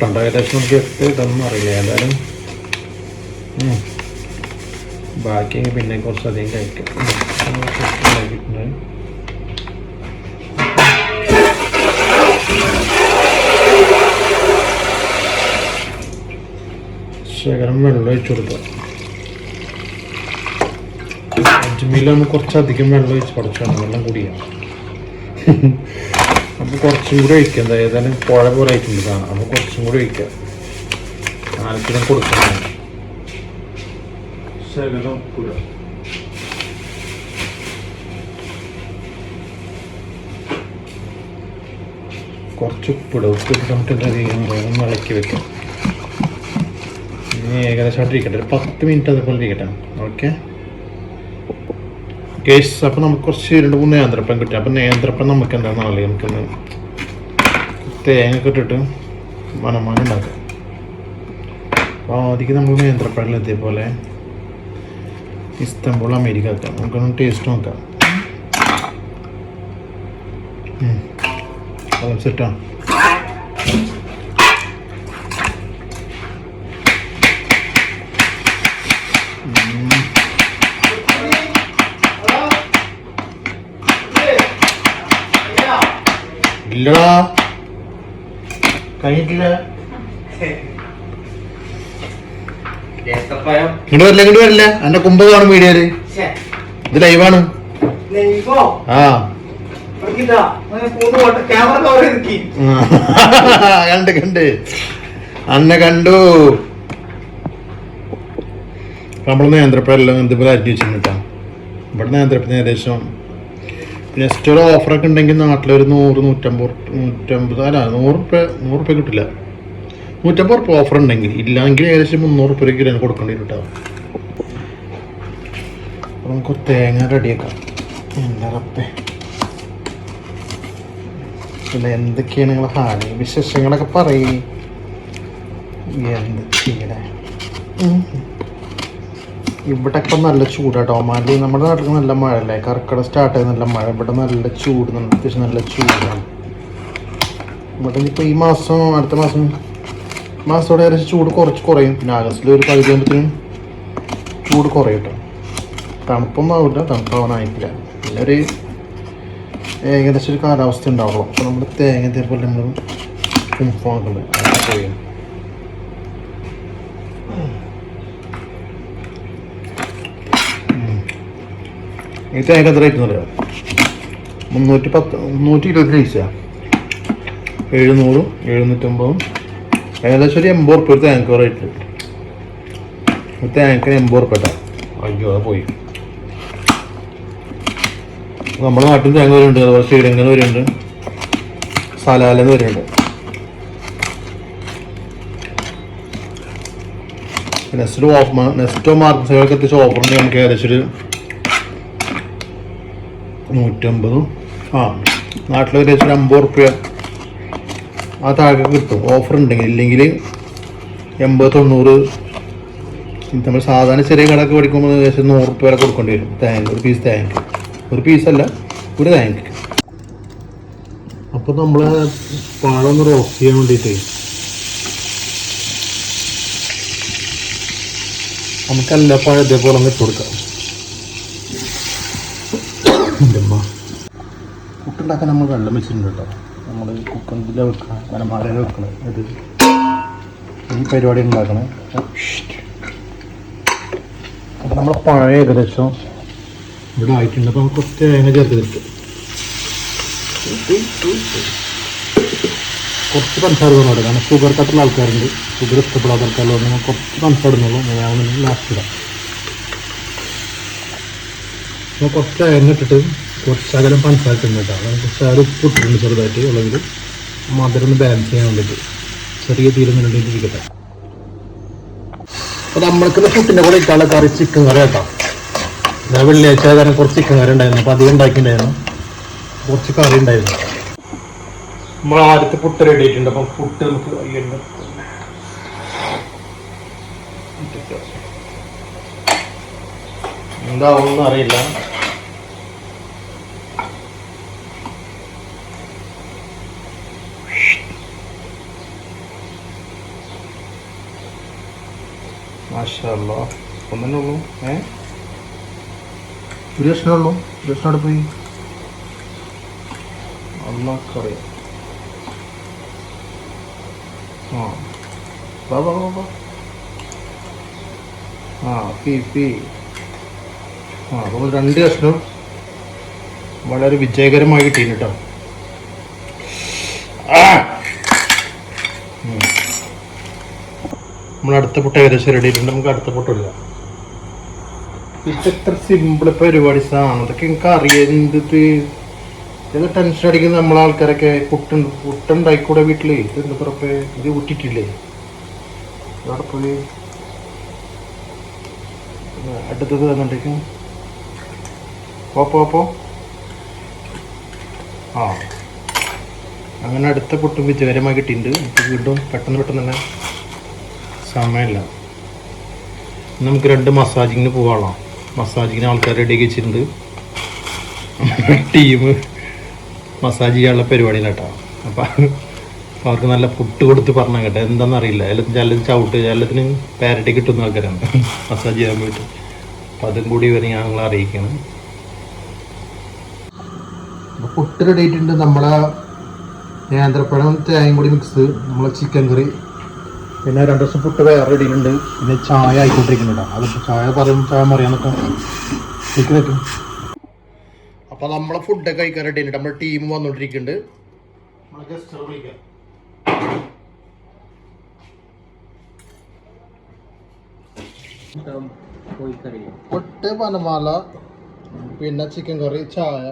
ഏകദേശം നമുക്ക് ഇതൊന്നും അറിയില്ല. ഏതായാലും ബാക്കി പിന്നെ കുറച്ചധികം കഴിക്കാം. ശകലം വെള്ളം ഒഴിച്ചു കൊടുക്കുക. അജ്മീലാകുമ്പോൾ കുറച്ചധികം വെള്ളം ഒഴിച്ച് പഠിച്ചാണ് വെള്ളം കൂടിയാണ്. അപ്പോൾ കുറച്ചും കൂടി ഒഴിക്കുക. ഏതായാലും പുഴ പോലെ ആയിട്ടുണ്ട് കാണാം. അപ്പോൾ കുറച്ചും കൂടി ഒഴിക്കുക. ആർക്കും കൊടുക്കണം. ശകലം ഉപ്പിടുക. കുറച്ച് ഉപ്പിടുക. ഉപ്പിട്ട് നമുക്ക് എന്തെങ്കിലും ഇളക്കി വെക്കാം. ഇനി ഏകദേശമായിട്ട് ഇരിക്കട്ടെ, ഒരു 10 മിനിറ്റ് അതുപോലെ ഇരിക്കട്ടെ. Okay case. അപ്പോൾ നമുക്ക് കുറച്ച് 2-3 നേന്ത്രപ്പം കിട്ടും. അപ്പം നേന്ത്രപ്പം നമുക്ക് എന്താണെന്നല്ലേ, നമുക്കൊന്ന് തേങ്ങ ഇട്ടിട്ട് മനമാനം ഉണ്ടാക്കാം. അപ്പോൾ ആദ്യം നമ്മൾ നേന്ത്രപ്പഴം ഇതേപോലെ ഇസ്താംബുൾ അമേരിക്ക ആക്കാം. നമുക്കൊന്ന് ടേസ്റ്റ് നോക്കാം. അത് സെറ്റാണ്. ഇല്ലടാ കഴിഞ്ഞിട്ടില്ല. ഇങ്ങോട്ട് വരില്ല. എന്റെ കുമ്പ് കാണും വീഡിയോയില്. ഇത് ലൈവാണ്. ആ കണ്ട് അന്നെ കണ്ടു. നമ്മൾ നേന്ത്രപ്പഴെല്ലാം ഇതുപോലെ അരിഞ്ഞ് വെച്ചിട്ടാ. ഇവിടെ നേന്ത്രപ്പഴത്തിന് ഏകദേശം നെക്സ്റ്റ് ഒരു ഓഫറൊക്കെ ഉണ്ടെങ്കിൽ നാട്ടിലൊരു 100-150 അല്ല 100 കിട്ടില്ല. 150 ഓഫർ ഉണ്ടെങ്കിൽ, ഇല്ലെങ്കിൽ ഏകദേശം 300 കിലോ കൊടുക്കേണ്ടി വരും കേട്ടോ. അപ്പോൾ നമുക്ക് തേങ്ങ റെഡിയാക്കാം. എന്താ റപ്പേ, പിന്നെ എന്തൊക്കെയാണ് നിങ്ങളെ ഹാനി വിശേഷങ്ങളൊക്കെ പറയും. എന്തൊക്കെയാണ് ഇവിടെ ഇപ്പം നല്ല ചൂടാട്ടോ. ഒമാനിൽ നമ്മുടെ നാട്ടിൽ നല്ല മഴ അല്ലേ, കർക്കിടക സ്റ്റാർട്ട് ചെയ്ത് നല്ല മഴ. ഇവിടെ നല്ല ചൂട്, അത്യാവശ്യം നല്ല ചൂടാണ് ഇവിടെ. ഇപ്പോൾ ഈ മാസം അടുത്ത മാസത്തോടെ ഏകദേശം ചൂട് കുറയും. പിന്നെ ആഗസ്റ്റിൽ ഒരു 10 ആകുമ്പോഴത്തേനും ചൂട് കുറയും കേട്ടോ. തണുപ്പൊന്നും ആവില്ല, തണുപ്പാവാനായിട്ടില്ല. പിന്നെ ഒരു ഏകദേശം ഒരു കാലാവസ്ഥ ഉണ്ടാവുള്ളൂ. അപ്പോൾ നമ്മൾ തേങ്ങ ഇതേപോലെ നമ്മൾ കുംഫാക്കുന്നത് അങ്ങനെ ചെയ്യും. ഈ തേങ്ങ എത്ര റേറ്റ് എന്നറിയാം? 320 പൈസയാണ്. 700, 750, ഏകദേശം ഒരു 80 ഉറുപ്പിക ഒരു തേങ്ങ റേറ്റ്. ഒരു തേങ്ങക്ക് 80 ഉറുപ്പിക. അയ്യോ അത് പോയി. നമ്മുടെ നാട്ടിൽ തേങ്ങ വരുന്നുണ്ട്, അതുപോലെ ശ്രീലങ്കന്ന് വരുന്നുണ്ട്, സലാലെന്ന് വരുന്നുണ്ട്. നെക്സ്റ്റോ മാർക്കറ്റുകളൊക്കെ എത്തിച്ച് ഓഫറിന് നമുക്ക് ഏകദേശം ഒരു 150, നാട്ടിൽ ഏകദേശം ഒരു 50 ഉറുപ്പിക ആ താഴെ കിട്ടും ഓഫർ ഉണ്ടെങ്കിൽ. ഇല്ലെങ്കിൽ 80-90. നമ്മൾ സാധാരണ ചെറിയ കടയൊക്കെ പഠിക്കുമ്പോൾ ഏകദേശം 100 ഉറുപ്പിക വരെ കൊടുക്കേണ്ടി വരും തേങ്ങ. ഒരു പീസ് തേങ്ങ, ഒരു പീസല്ല ഒരു തേങ്ങ. അപ്പോൾ നമ്മൾ പഴം ഒന്ന് റോസ്റ്റ് ചെയ്യാൻ വേണ്ടിയിട്ട് നമുക്കെല്ലാ പഴം ഇതേപോലെ ഒന്ന് ഇട്ട് കൊടുക്കാം. എൻ്റെ അമ്മ പുട്ടുണ്ടാക്കാൻ നമ്മൾ വെള്ളം വെച്ചിട്ടുണ്ട് കേട്ടോ. നമ്മൾ കുക്കറിൽ വെക്കണം, മലമാലയിൽ വെക്കണം. ഇത് ഈ പരിപാടി ഉണ്ടാക്കണം. അപ്പോൾ നമ്മൾ പഴം ഏകദേശം ഇവിടെ ആയിട്ടുണ്ട്. അപ്പോൾ നമുക്ക് കുറച്ച് തേങ്ങ ചേർത്തിട്ട് കുറച്ച് പഞ്ചസാര തോന്നുന്നുണ്ട്. കാരണം ഷുഗർ കട്ടുള്ള ആൾക്കാരുണ്ട്, ഷുഗർ ഇഷ്ടപ്പെടാത്ത ആൾക്കാരുള്ളത് നമ്മൾ കുറച്ച് പഞ്ചസാര ഇടുന്നുള്ളൂ. ഞാൻ ലാസ്റ്റ് ഇടാം. അപ്പോൾ കുറച്ച് തേങ്ങ ഇട്ടിട്ട് കുറച്ച് അകലം പഞ്ചസാര ഇട്ടിട്ടാണ്. കുറച്ച് ഉപ്പ് ഇട്ടിട്ടുണ്ട് ചെറുതായിട്ട്, അല്ലെങ്കിൽ മധുരം ഒന്ന് ബാലൻസ് ചെയ്യാൻ വേണ്ടിയിട്ട് ചെറിയ തീരുന്നിരിക്കട്ടെ. അപ്പോൾ നമ്മൾക്ക് ഫുഡിൻ്റെ കൂടെ ഇട്ടാനുള്ള കറി ചിക്കൻ കറി കേട്ടോ. ഞാൻ വെള്ളിയാഴ്ച കാരണം കുറച്ച് ചിക്കൻ കറി ഉണ്ടായിരുന്നു. അപ്പോൾ അധികം ഉണ്ടാക്കിയിട്ടുണ്ടായിരുന്നു, കുറച്ച് കറി ഉണ്ടായിരുന്നു. നമ്മൾ ആദ്യത്തെ പുട്ട് റെഡി ആയിട്ടുണ്ട്. അപ്പം പുട്ട് നമുക്ക് എന്താവുമെന്ന് അറിയില്ല. മാഷാ അല്ലാ. ഒന്നല്ലേ ഉള്ളൂ? ഒരു കഷ്ണമേ ഉള്ളൂ? ഒരു കഷ്ണം അവിടെ പോയി അള്ളാക്കറിയാം. ആ വാ വാ വാ വാ. ആ ഫീ ആ അപ്പോൾ 2 കഷ്ണം വളരെ വിജയകരമായി കിട്ടീന് കേട്ടോ. നമ്മൾ അടുത്ത പൊട്ട് ഏകദേശം റെഡി ആയിട്ടുണ്ട്. നമുക്ക് അടുത്ത പൊട്ടില്ല. ഇതെത്ര സിമ്പിൾ പരിപാടി സാധനം. അതൊക്കെ എനിക്ക് അറിയാം. ഇത് ടെൻഷൻ അടിക്കുന്ന നമ്മളെ ആൾക്കാരൊക്കെ പുട്ടുണ്ടായിക്കൂടെ വീട്ടിൽ. എന്താ പുറപ്പേ ഇത് ഊറ്റിട്ടില്ലേ? അവിടെ പോയി അടുത്തത് തന്നിട്ടേക്കും പോ. ആ അങ്ങനെ അടുത്ത പൊട്ടും വിജയകരമായി കിട്ടിയിട്ടുണ്ട്. നമുക്ക് വീണ്ടും പെട്ടെന്ന് തന്നെ സമയമില്ല. നമുക്ക് 2 മസാജിങ്ങിന് പോവാളോ. മസാജിങ്ങിന് ആൾക്കാർ റെഡിയാക്കി വെച്ചിട്ടുണ്ട്. ടീം മസാജ് ചെയ്യാനുള്ള പരിപാടിയിലാട്ടോ. അപ്പം അവർക്ക് നല്ല പുട്ട് കൊടുത്ത് പറഞ്ഞാൽ കേട്ടോ. എന്താണെന്നറിയില്ല. എല്ലാത്തിനും ചവിട്ട് എല്ലാത്തിനും പാരറ്റി കിട്ടുന്ന ആൾക്കാരാണ് മസാജ് ചെയ്യാൻ പോയിട്ട്. അപ്പം അതും കൂടി ഇവരെ ഞങ്ങൾ അറിയിക്കണം. അപ്പോൾ പുട്ട് റെഡി ആയിട്ടുണ്ട്. നമ്മളെ നേന്ത്രപ്പഴം തേങ്ങയും കൂടി മിക്സ്, നമ്മളെ ചിക്കൻ കറി, പിന്നെ 2 ദിവസം പുട്ട് വേറെ റെഡി ഉണ്ട്. പിന്നെ ചായ ആയിക്കൊണ്ടിരിക്കുന്നുണ്ടോ. അതിപ്പോൾ ചായ പറയാന്നൊക്കെ നിൽക്കും. അപ്പോൾ നമ്മളെ ഫുഡൊക്കെ കഴിക്കാൻ റെഡി ഉണ്ട്. നമ്മുടെ ടീം വന്നുകൊണ്ടിരിക്കുന്നുണ്ട്. നമ്മളെ ഗസ്റ്റ് വിളിക്കാം. പുട്ട്, പനമാല, പിന്നെ ചിക്കൻ കറി, ചായ